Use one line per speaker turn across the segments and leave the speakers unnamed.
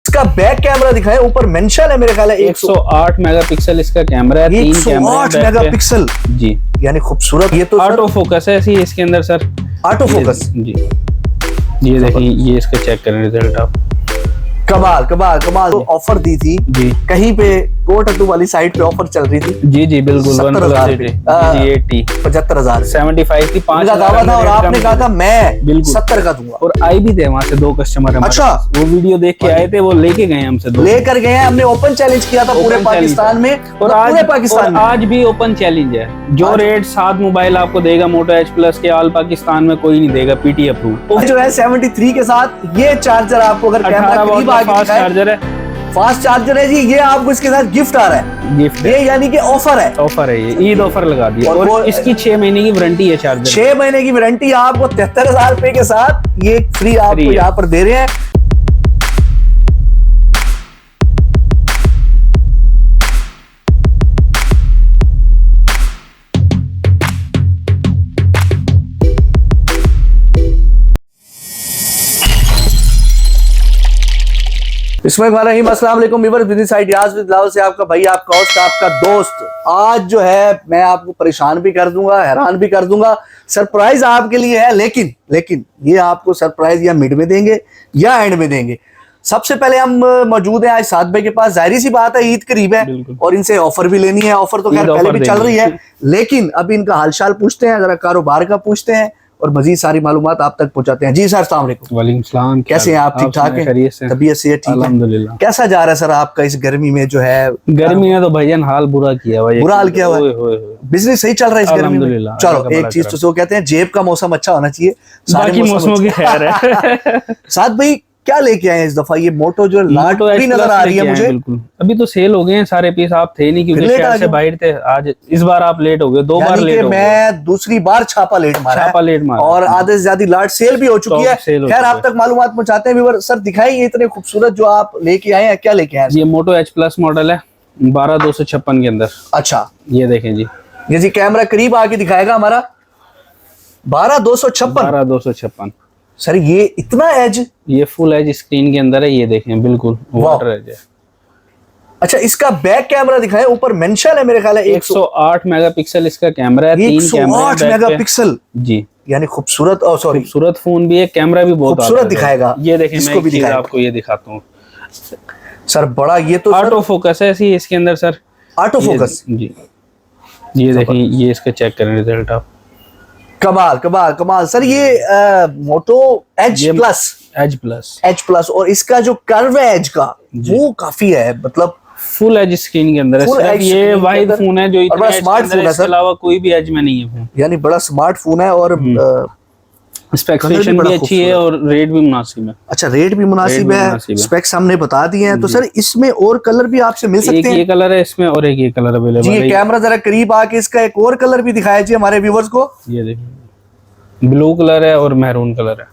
इसका back camera दिखाएं, ऊपर मेंशन है मेरे ख्याल है
108 मेगापिक्सल इसका कैमरा है,
108 मेगापिक्सल
जी,
यानी खूबसूरत। ये तो
ऑटो फोकस है ऐसी इसके अंदर सर,
ऑटो फोकस
जी। ये देखिए, ये इसका चेक करें रिजल्ट आप।
कमाल कमाल कमाल। तो ऑफर दी थी
जी,
कहीं पे कोटू वाली साइड पे ऑफर चल रही थी
जी जी बिल्कुल
70,000 75,000
75 थी, 5
का दावा था और आपने कहा था मैं
बिल्कुल
70 का दूंगा।
और आई भी थे वहां से 2 कस्टमर हमारे
अच्छा।
पास। वो वीडियो देख के आए थे, वो लेके गए हमसे 2
लेकर गए हैं, हमने ओपन चैलेंज किया था पूरे पाकिस्तान में
और आज
पूरे पाकिस्तान में
आज भी ओपन चैलेंज है। जो रेट 7 मोबाइल आपको देगा मोटो एच प्लस के ऑल पाकिस्तान में कोई नहीं देगा, पीटी अप्रूव
जो है 73 के साथ ये चार्जर आपको अगर कैमरा करीब आके
फास्ट चार्जर है,
फास्ट चार्जर है जी, ये आपको इसके साथ गिफ्ट आ रहा है,
गिफ्ट
ये यानी कि ऑफर है।
ऑफर है, ये ईद ऑफर लगा दिया
और
और इसकी 6 महीने की वारंटी है चार्जर।
6 महीने की वारंटी आपको 73,000 रुपए के साथ ये फ्री आपको यहाँ पर दे रहे हैं। बिस्मिल्लाहिर्रहमानिर्रहीम, अस्सलाम वालेकुम व्यूअर्स, बिजनेस साइड याज विद लाओ से आपका भाई, आपका होस्ट, आपका दोस्त। आज जो है मैं आपको परेशान भी कर दूंगा, हैरान भी कर दूंगा। सरप्राइज आपके लिए है, लेकिन ये आपको सरप्राइज या मिड में देंगे या एंड में देंगे। सबसे पहले हम मौजूद हैं आज साद भाई के पास। जाहिर सी बात है ईद करीब है और इनसे ऑफर भी लेनी है। ऑफर तो खैर पहले भी चल रही है, लेकिन अभी इनका हालचाल पूछते हैं, जरा कारोबार का पूछते हैं और मजीद सारी मालूमात आप तक पहुंचाते हैं। जी सर, अस्सलाम वालेकुम।
वालेकुम सलाम।
कैसे हैं आप? ठीक ठाक हैं? तबीयत से ठीक है?
अल्हम्दुलिल्लाह।
कैसा जा रहा है सर आपका इस गर्मी में जो है?
गर्मी ने तो भैया हाल बुरा किया हुआ है।
बुरा हाल किया हुआ है, बिजनेस सही चल रहा है इस गर्मी में? चलो एक चीज तो कहते हैं जेब का मौसम अच्छा होना चाहिए,
बाकी मौसमों की खैर है।
साथ भाई क्या लेके आए इस दफा? ये मोटो जो लाट भी नजर आ रही है मुझे।
बिल्कुल, अभी तो सेल हो गए हैं सारे पीस, आप थे नहीं क्योंकि शहर से बाहर थे। आज इस बार आप लेट हो गए, 2 बार लेट हो गए।
मैं दूसरी बार छापा लेट मारा और आधे से ज्यादा लाट सेल भी हो चुकी है। खैर आप तक मालूमात पहुंचाते हैं व्यूअर। सर दिखाइए इतने खूबसूरत जो आप लेके आए हैं, क्या लेके आए हैं?
ये मोटो एच प्लस मॉडल है 12256 के अंदर।
अच्छा,
ये देखें जी,
ये जी कैमरा करीब आके दिखाएगा हमारा 12256। सर ये इतना एज, ये
फुल एज स्क्रीन के अंदर है, ये देखें बिल्कुल वाटर एज है।
अच्छा, इसका बैक कैमरा दिखाएं, ऊपर मेंशन है मेरे ख्याल है
108 मेगापिक्सल इसका कैमरा है,
108 मेगापिक्सल
जी,
यानी खूबसूरत और सॉरी
खूबसूरत फोन भी है, कैमरा भी बहुत
खूबसूरत दिखाएगा।
ये देखें, मैं भी आपको ये दिखाता हूँ
सर, बड़ा ये तो
ऑटो फोकस है ऐसी इसके अंदर सर,
ऑटो फोकस
जी। ये देखें, ये इसका चेक करें रिजल्ट आप।
कमाल कमाल कमाल। सर ये मोटो एच प्लस और इसका जो कर्व है एज का वो काफी है, मतलब
फुल एज स्क्रीन के अंदर है। ये वाहिद फोन है जो इतना
स्मार्ट फोन है, इसके
अलावा कोई भी एज में नहीं है फोन,
यानी बड़ा स्मार्ट फोन है और
स्पेसिफिकेशन भी अच्छी है और रेट भी मुनासिब है।
अच्छा, रेट भी मुनासिब है, स्पेक्स हमने बता दिए हैं। तो सर इसमें और कलर भी आपसे मिल सकते हैं?
एक ये कलर है इसमें और एक ये कलर अवेलेबल है।
जी कैमरा जरा करीब आके इसका एक और कलर भी दिखाया जी हमारे व्यूअर्स को।
ये देखिए, ब्लू कलर है और मैरून कलर है।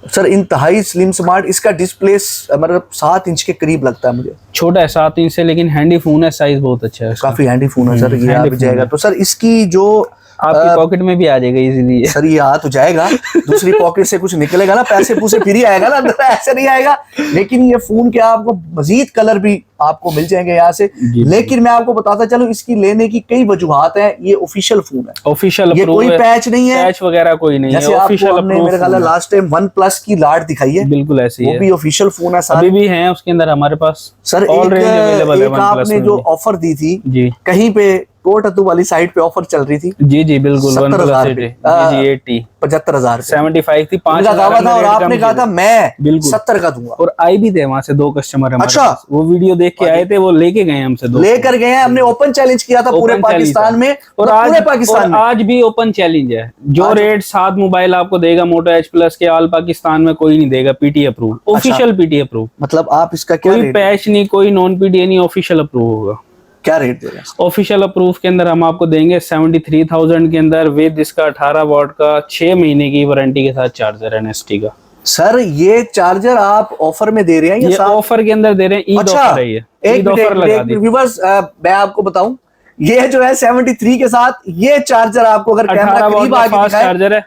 सर इंतहाई स्लिम स्मार्ट, इसका डिस्प्ले मतलब 7 इंच के करीब लगता है मुझे।
छोटा है 7 इंच से, लेकिन हैंडी फोन है, साइज बहुत अच्छा है,
काफी हैंडी फोन है सर। ये आ भी जाएगा तो सर इसकी जो
आपकी पॉकेट में भी आ जाएगा इजीली।
सर ये आ तो जाएगा, दूसरी पॉकेट से कुछ निकलेगा ना, पैसे पूसे फिर ही आएगा ना अंदर, ऐसे नहीं आएगा। लेकिन ये फोन के आपको मजीद कलर भी आपको मिल जाएंगे यहाँ से। लेकिन मैं आपको बताता चलूं, इसकी लेने की कई वजूहात हैं। ये ऑफिशियल फोन है,
ऑफिशियल,
ये कोई पैच नहीं है,
पैच वगैरह कोई नहीं है।
ऑफिशियल हमने मेरे ख्याल लास्ट टाइम OnePlus की लाट दिखाई है,
बिल्कुल ऐसी है,
वो भी ऑफिशियल फोन है।
अभी भी है उसके अंदर हमारे पास
सर। एक आपने जो ऑफर दी थी
जी,
कहीं पे कोटू वाली साइड पे ऑफर चल रही थी
जी जी बिल्कुल,
75,000
75 थी, 5
का दावा था और आपने कहा था मैं बिल्कुल 70 का दूंगा।
और आई भी थे वहां से 2 कस्टमर हमारे
अच्छा,
वो वीडियो देख के आए थे, वो लेके गए हमसे 2
लेकर गए हैं। हमने ओपन चैलेंज किया था पूरे पाकिस्तान में और
आज भी ओपन चैलेंज है। जो रेट 7 मोबाइल आपको देगा मोटो एच प्लस के ऑल पाकिस्तान में कोई नहीं देगा, PT approve, official PT approve.
मतलब आप इसका क्या,
कोई पैच नहीं, कोई नॉन पीटी नहीं, ऑफिशियल अप्रूव होगा।
क्या रेट दे रहे हैं?
ऑफिशियल अप्रूव के अंदर हम आपको देंगे 73,000 के अंदर, विद इसका 18 वॉट का 6 महीने की वारंटी के साथ चार्जर एनएसटी का।
सर ये चार्जर आप ऑफर में दे रहे हैं?
ये ऑफर के अंदर दे रहे हैं, ईद ऑफर है ये, ईद ऑफर लगा दी।
व्यूअर्स मैं आपको बताऊं, ये जो है 73 के साथ ये चार्जर आपको अगर कैमरा करीब आके
चार्जर है,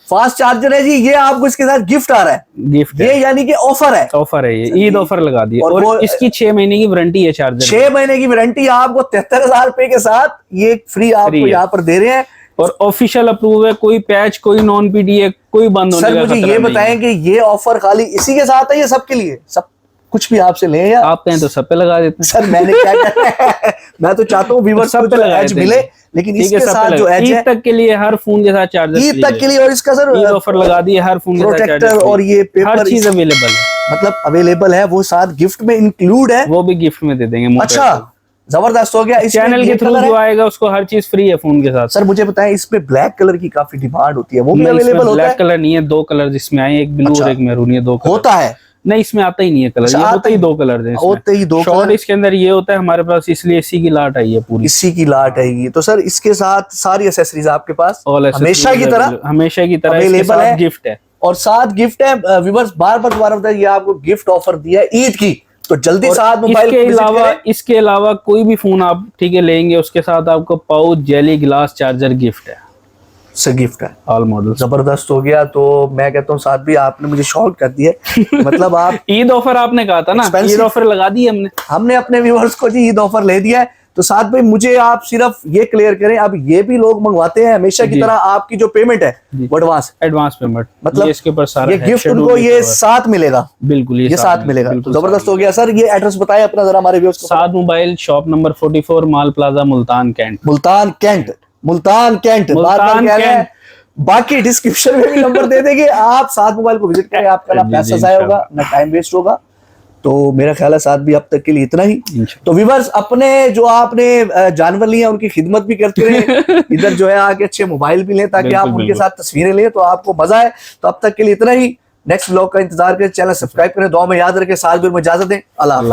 फास्ट चार्जर है जी, ये आपको इसके साथ गिफ्ट आ रहा है,
गिफ्ट
ये यानी कि ऑफर है।
ऑफर है, ये ईद ऑफर लगा दिया।
और
और
वो-
इसकी 6 महीने की वारंटी है चार्जर
6 महीने की वारंटी आपको 73,000 रुपए के साथ ये फ्री आपको
है।
यहाँ पर दे रहे हैं।
और ऑफिशियल अप्रूव है, कोई पैच, कोई नॉन पीडीए, कोई बंद होने
सर
का
मुझे
खतरा
ये
नहीं
बताएं
है।
कि ये ऑफर खाली इसी के साथ है या सबके लिए, सब कुछ भी आपसे लें या
आप कहें तो सब पे लगा देते हैं।
सर मैंने क्या करना है मैं तो चाहता हूँ व्यूअर्स को
सब पे
जो
लगा
एज
देते हैं।
मिले, लेकिन
ठीक है,
इसके
सब पे
साथ
लगा-
जो एज
ईद
है
तक के लिए हर फोन के साथ चार्जर
ईद तक के लिए, और इसका सर
ईद ऑफर लगा दी है, हर फोन के साथ
प्रोटेक्टर
चार्जर
और ये पेपर
हर चीज अवेलेबल है,
मतलब अवेलेबल है, वो साथ गिफ्ट में इंक्लूड है।
वो भी गिफ्ट में दे देंगे। मोटो
अच्छा जबरदस्त हो गया। इसमें
चैनल
ये
के थ्रू
कलर है।
जो आएगा उसको हर चीज फ्री है फोन के साथ।
सर मुझे बताएं इसमें ब्लैक कलर की काफी डिमांड होती है, वो भी
नहीं, इसमें
अवेलेबल होता
ब्लैक
है?
कलर नहीं है, 2 कलर जिसमें आए, एक ब्लू
अच्छा।
और एक मैरून, ये 2 कलर
होता है,
नहीं, इसमें आता ही नहीं है कलर,
अच्छा,
ये
आता
होते ही
ही-
2 कलर है
होते ही 2
शॉर्ट
कलर।
इसके अंदर ये होता है हमारे पास, इसलिए इसी की लाट आई है पूरी।
इसी की लाट है ये। तो सर इसके साथ सारी एसेसरीज आपके पास
All
हमेशा
accessories
की तरह
available- हमेशा की तरह
available
इसके साथ
है।
गिफ्ट है।
और साथ गिफ्ट है। व्यूअर्स बार बार दोबारा बताइए, ये आपको गिफ्ट ऑफर दिया है ईद की, तो जल्दी
और
साथ मोबाइल
इसके अलावा कोई भी फोन आप ठीक है लेंगे, उसके साथ आपको pouch, jelly glass, charger gift है,
से गिफ्ट है।
All model.
जबरदस्त हो गया। तो मैं कहता हूँ साथ भी आपने मुझे शॉक कर दिया मतलब आप
ईद ऑफर आपने कहा था ना,
Expensive।
ईद ऑफर लगा दी हमने।
हमने अपने व्यूअर्स को जी ईद ऑफर ले दिया है। तो साथ भाई मुझे आप सिर्फ ये क्लियर करें, अब ये भी लोग मंगवाते हैं हमेशा की
जी।
तरह, आपकी जो पेमेंट है वो एडवांस,
एडवांस पेमेंट
मतलब
ये इसके ऊपर सारा
ये
है,
गिफ्ट
schedule
उनको
भी
ये
cover।
साथ मिलेगा,
बिल्कुल
ये साथ मिलेगा। तो
बिल्कुल
जबरदस्त हो गया। सर ये एड्रेस बताएं अपना जरा हमारे व्यूअर्स को।
Saad mobile shop number 44 mall plaza, Multan Cantt.
Multan Cantt, Multan Cantt, बार बार
मुल्तान
कह रहे हैं।
कैंट।
बाकी डिस्क्रिप्शन में भी नंबर दे देंगे, आप साथ मोबाइल को विजिट करें, आपका ना
जी,
पैसा
जी,
जाया होगा
इंशाल्लाह।
ना टाइम वेस्ट होगा। तो मेरा ख्याल है साथ भी अब तक के लिए इतना ही।
इंशाल्लाह।
तो व्यूअर्स अपने जो आपने जानवर लिए हैं उनकी खिदमत भी करते रहे, इधर जो है आके अच्छे मोबाइल भी लें ताकि
बिल्कुल,
आप उनके
बिल्कुल।
साथ तस्वीरें लें तो आपको मजा आए। तो अब तक के लिए इतना ही। नेक्स्ट व्लॉग का इंतजार करें, चैनल सब्सक्राइब करें, दुआ में याद रखें, साथ में इजाजत दें। अल्लाह हाफ़िज़।